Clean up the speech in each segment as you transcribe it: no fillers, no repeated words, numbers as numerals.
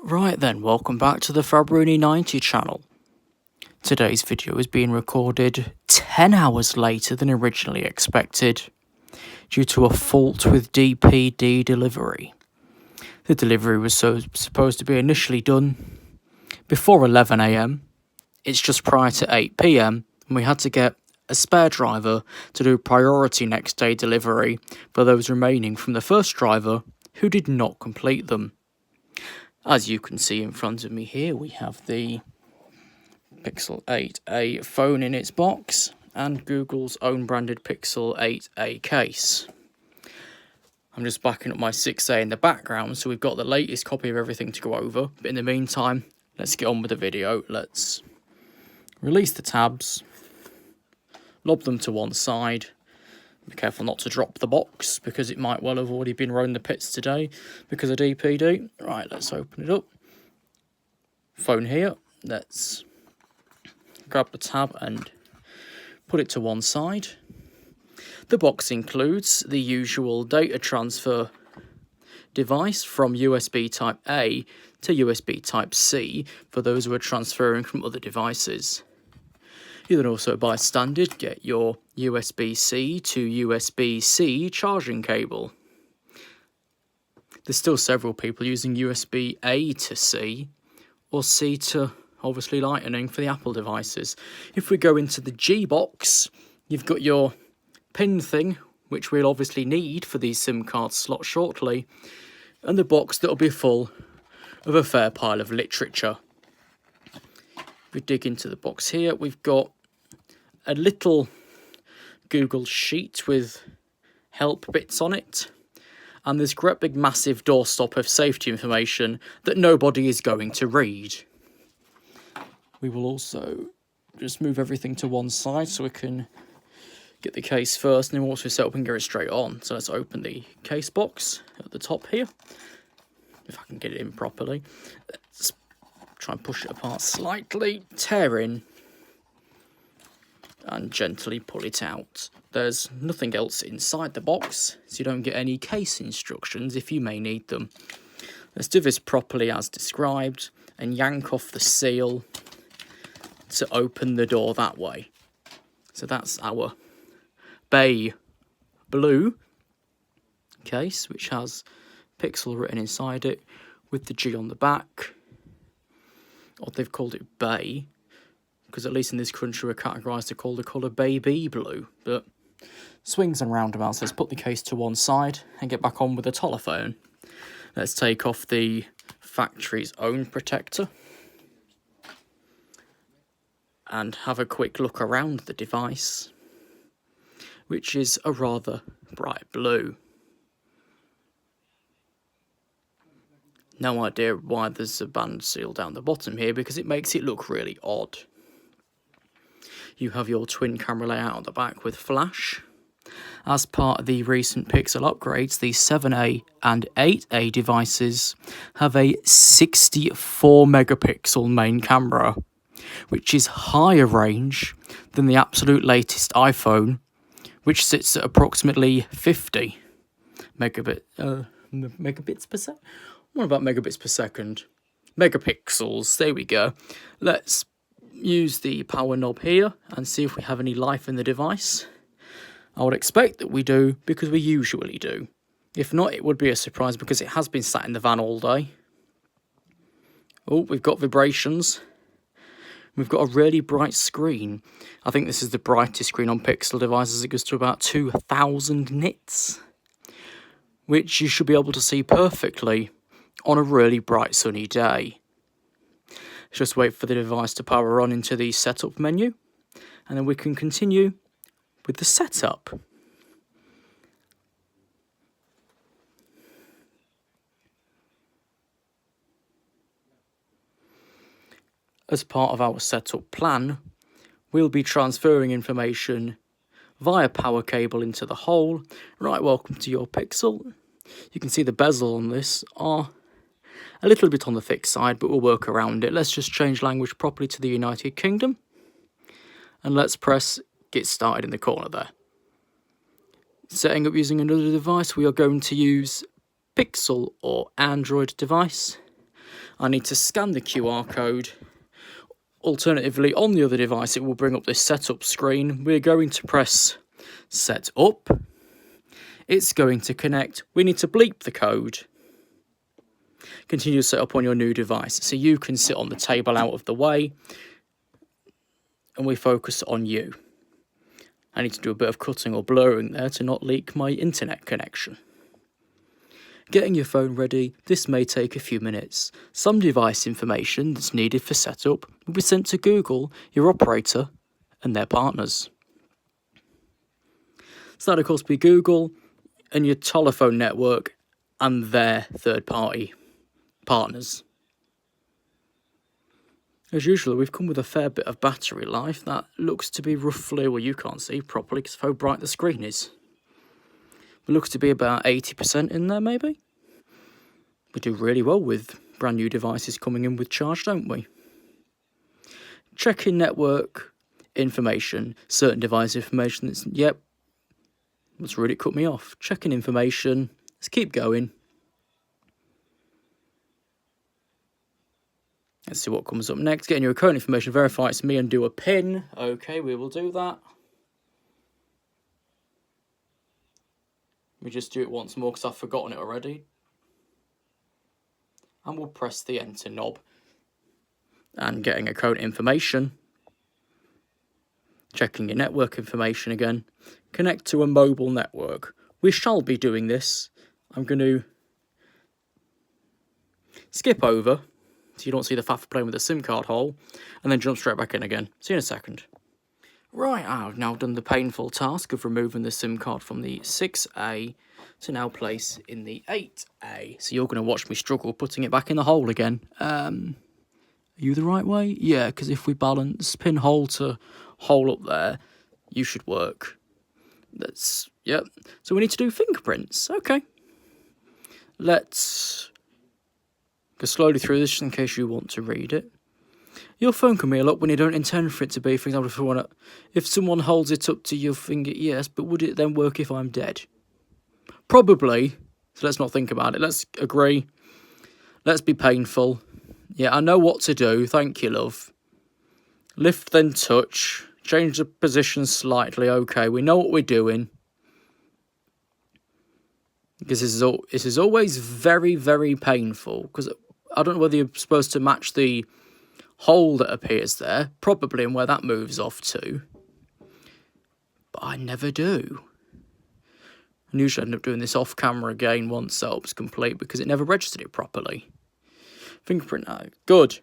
Right then, welcome back to the Fabrini90 channel. Today's video is being recorded 10 hours later than originally expected, due to a fault with DPD delivery. The delivery was supposed to be initially done before 11 AM, it's just prior to 8 PM, and we had to get a spare driver to do priority next day delivery for those remaining from the first driver who did not complete them. As you can see in front of me here, we have the Pixel 8a phone in its box and Google's own branded Pixel 8a case. I'm just backing up my 6a in the background, so we've got the latest copy of everything to go over. But in the meantime, let's get on with the video. Let's release the tabs, lob them to one side. Be careful not to drop the box, because it might well have already been round the pits today because of DPD. Right, let's open it up. Phone here. Let's grab the tab and put it to one side. The box includes the usual data transfer device from USB Type A to USB Type C for those who are transferring from other devices. You then also, by standard, get your USB-C to USB-C charging cable. There's still several people using USB-A to C, or C to, obviously, Lightning for the Apple devices. If we go into the G box, you've got your pin thing, which we'll obviously need for these SIM card slots shortly, and the box that'll be full of a fair pile of literature. If we dig into the box here, we've got a little Google sheet with help bits on it, and this great big massive doorstop of safety information that nobody is going to read. We will also just move everything to one side so we can get the case first, and then we'll also set up and get it straight on. So let's open the case box at the top here, if I can get it in properly. Let's try and push it apart slightly, tear in, and gently pull it out. There's nothing else inside the box, so you don't get any case instructions if you may need them. Let's do this properly as described and yank off the seal to open the door that way. So that's our bay blue case, which has Pixel written inside it with the G on the back. Or they've called it bay, because at least in this country we're categorised to call the colour baby blue. But swings and roundabouts, let's put the case to one side and get back on with the telephone. Let's take off the factory's own protector and have a quick look around the device, which is a rather bright blue. No idea why there's a band seal down the bottom here, because it makes it look really odd. You have your twin camera layout on the back with flash. As part of the recent Pixel upgrades, the 7A and 8A devices have a 64 megapixel main camera, which is higher range than the absolute latest iPhone, which sits at approximately 50 megabits per second. What about megabits per second? Megapixels, there we go. Let's use the power knob here and see if we have any life in the device. I would expect that we do, because we usually do. If not, it would be a surprise because it has been sat in the van all day. Oh, we've got vibrations. We've got a really bright screen. I think this is the brightest screen on Pixel devices. It goes to about 2000 nits, which you should be able to see perfectly on a really bright sunny day. Just wait for the device to power on into the setup menu, and then we can continue with the setup. As part of our setup plan, we'll be transferring information via power cable into the hole. Right, welcome to your Pixel. You can see the bezel on this are a little bit on the thick side, but we'll work around it. Let's just change language properly to the United Kingdom, and let's press get started in the corner there. Setting up using another device, we are going to use Pixel or Android device. I need to scan the QR code. Alternatively, on the other device, it will bring up this setup screen. We're going to press set up. It's going to connect. We need to bleep the code. Continue to set up on your new device. So you can sit on the table out of the way. And we focus on you. I need to do a bit of cutting or blurring there to not leak my internet connection. Getting your phone ready, this may take a few minutes. Some device information that's needed for setup will be sent to Google, your operator, and their partners. So that of course be Google and your telephone network and their third-party partners. As usual, we've come with a fair bit of battery life. That looks to be roughly, well, you can't see properly because of how bright the screen is. It looks to be about 80% in there, maybe? We do really well with brand new devices coming in with charge, don't we? Checking network information, certain device information that's, yep, that's really cut me off. Checking information, let's keep going. Let's see what comes up next. Getting your account information, verify it's me and do a PIN. Okay, we will do that. We just do it once more because I've forgotten it already. And we'll press the enter knob. And getting account information. Checking your network information again. Connect to a mobile network. We shall be doing this. I'm going to skip over so you don't see the faff playing with the SIM card hole, and then jump straight back in again. See you in a second. Right, I've now done the painful task of removing the SIM card from the 6A to now place in the 8A. So you're going to watch me struggle putting it back in the hole again. Are you the right way? Yeah, because if we balance pin hole to hole up there, you should work. That's, yep. So we need to do fingerprints. Okay. Let's go slowly through this just in case you want to read it. Your phone can be a lock when you don't intend for it to be. For example, if someone holds it up to your finger, yes, but would it then work if I'm dead? Probably. So let's not think about it. Let's agree. Let's be painful. Yeah, I know what to do. Thank you, love. Lift, then touch. Change the position slightly. Okay, we know what we're doing. Because this is always very, very painful. Because I don't know whether you're supposed to match the hole that appears there, probably, and where that moves off to. But I never do. And usually I end up doing this off camera again once setup's complete because it never registered it properly. Fingerprint now. Good.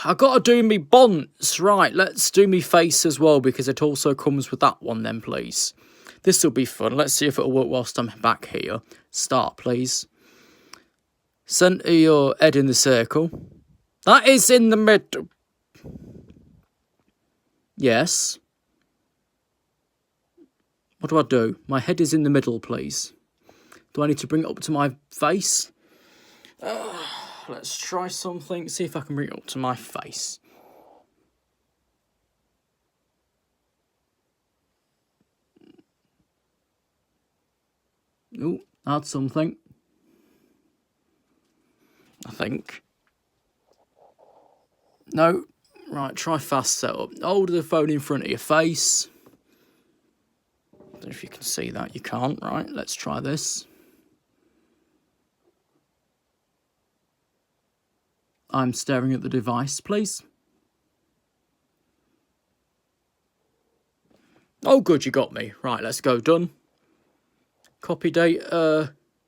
I've got to do me bonds. Right, let's do me face as well because it also comes with that one then, please. This will be fun. Let's see if it'll work whilst I'm back here. Start, please. Centre your head in the circle. That is in the middle. Yes. What do I do? My head is in the middle, please. Do I need to bring it up to my face? Let's try something. See if I can bring it up to my face. Oh, that's something. I think. No. Right, try fast setup. Hold the phone in front of your face. I don't know if you can see that. You can't. Right, let's try this. I'm staring at the device, please. Oh, good, you got me. Right, let's go. Done. Copy date.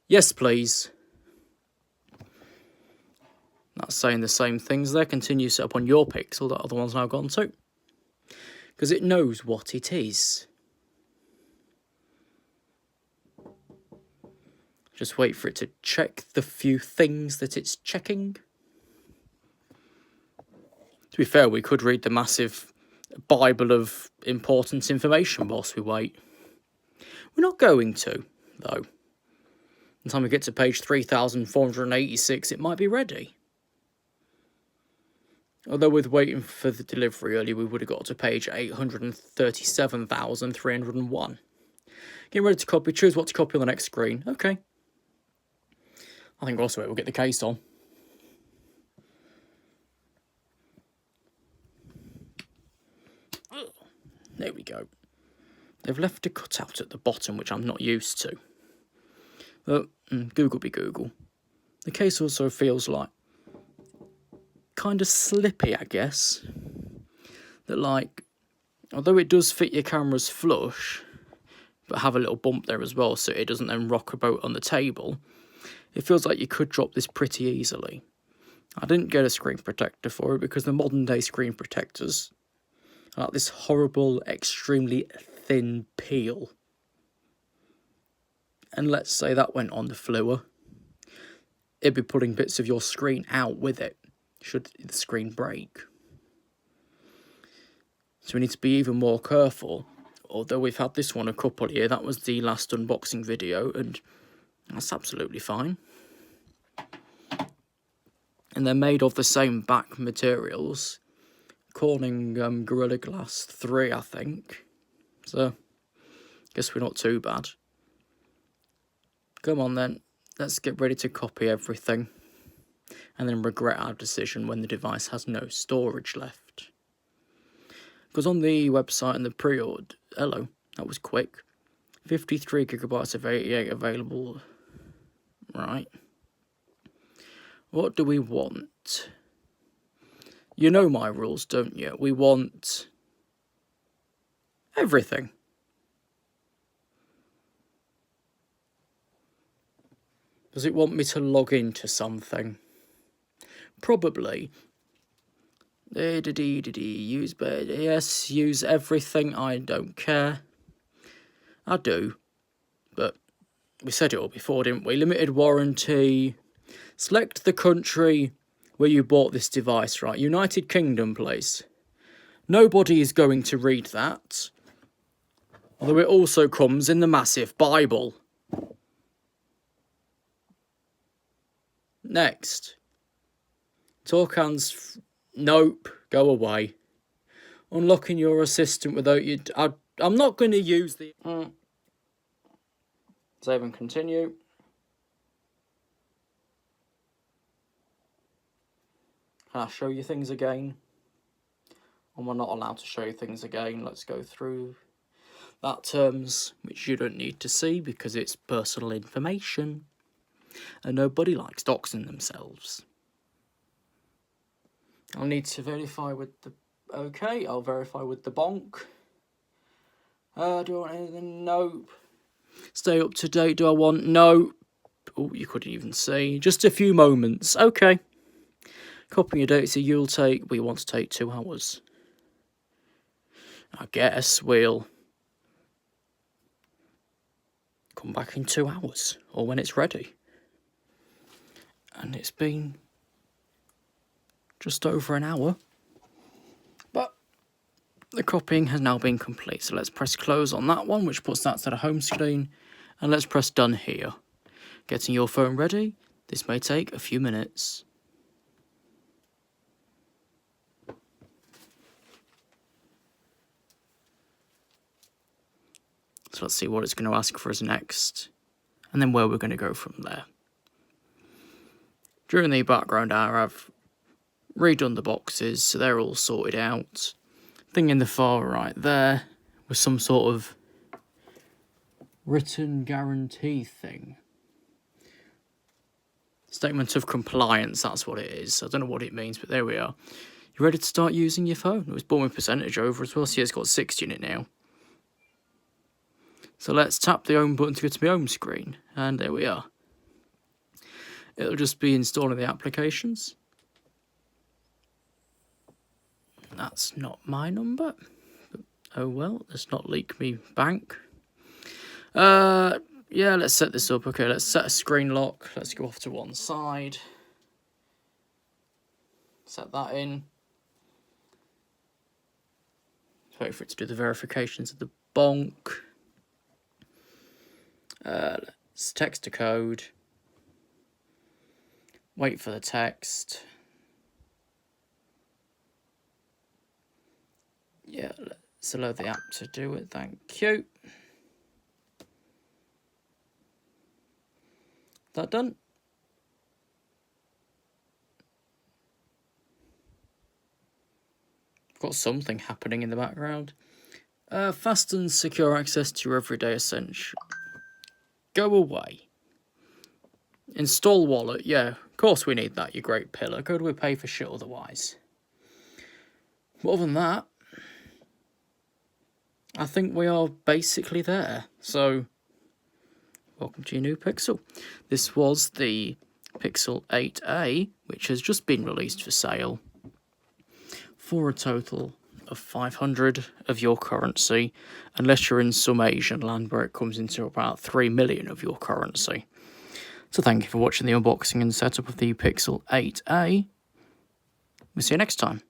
Yes, please. That's saying the same things there. Continue set up on your pixel. That other one's now gone too. Because it knows what it is. Just wait for it to check the few things that it's checking. To be fair, we could read the massive Bible of important information whilst we wait. We're not going to, though. By the time we get to page 3486, it might be ready. Although with waiting for the delivery earlier, we would have got to page 837,301. Getting ready to copy. Choose what to copy on the next screen. Okay. I think also we'll get the case on. There we go. They've left a cutout at the bottom, which I'm not used to. But Google be Google. The case also feels like kind of slippy, I guess. That like, although it does fit your cameras flush, but have a little bump there as well, so it doesn't then rock about on the table, it feels like you could drop this pretty easily. I didn't get a screen protector for it because the modern day screen protectors are like this horrible, extremely thin peel. And let's say that went on the floor, it'd be pulling bits of your screen out with it, should the screen break. So we need to be even more careful. Although we've had this one a couple here, that was the last unboxing video, and that's absolutely fine. And they're made of the same back materials. Corning Gorilla Glass 3, I think. So, guess we're not too bad. Come on then, let's get ready to copy everything. And then regret our decision when the device has no storage left. Because on the website and the pre-order, hello, that was quick. 53GB of 88 available. Right. What do we want? You know my rules, don't you? We want everything. Does it want me to log into something? Probably. Use, but yes, use everything. I don't care. I do. But we said it all before, didn't we? Limited warranty. Select the country where you bought this device, right? United Kingdom, please. Nobody is going to read that. Although it also comes in the massive Bible. Next. Torkans, nope, go away. Unlocking your assistant without you... I'm not going to use the... Save and continue. Can I show you things again? And we're not allowed to show you things again. Let's go through that terms, which you don't need to see because it's personal information. And nobody likes doxing themselves. I'll need to verify with the... Okay, I'll verify with the bonk. Do I want anything? Nope. Stay up to date. Do I want... No. Oh, you couldn't even see. Just a few moments. Okay. Copying your data, you'll take... We want to take 2 hours. I guess we'll come back in 2 hours. Or when it's ready. And it's been just over an hour. But the copying has now been complete. So let's press close on that one, which puts that to the home screen. And let's press done here. Getting your phone ready. This may take a few minutes. So let's see what it's going to ask for us next. And then where we're going to go from there. During the background hour, I've redone the boxes, so they're all sorted out. Thing in the far right there was some sort of written guarantee thing. Statement of compliance, that's what it is. I don't know what it means, but there we are. You ready to start using your phone? It was born with percentage over as well, so it's got 60 in it now. So let's tap the home button to go to my home screen, and there we are. It'll just be installing the applications. That's not my number. But, oh well, let's not leak me bank. Yeah, let's set this up. Okay, let's set a screen lock. Let's go off to one side. Set that in. Wait for it to do the verifications of the bonk. Let's text to code. Wait for the text. Yeah, let's allow the app to do it. Thank you. That done? I've got something happening in the background. Fast and secure access to your everyday essential. Go away. Install wallet, yeah, of course we need that, you great pillar. Go do we pay for shit otherwise? But other than that, I think we are basically there. So, welcome to your new Pixel. This was the Pixel 8a, which has just been released for sale for a total of 500 of your currency, unless you're in some Asian land where it comes into about 3 million of your currency. So thank you for watching the unboxing and setup of the Pixel 8a. We'll see you next time.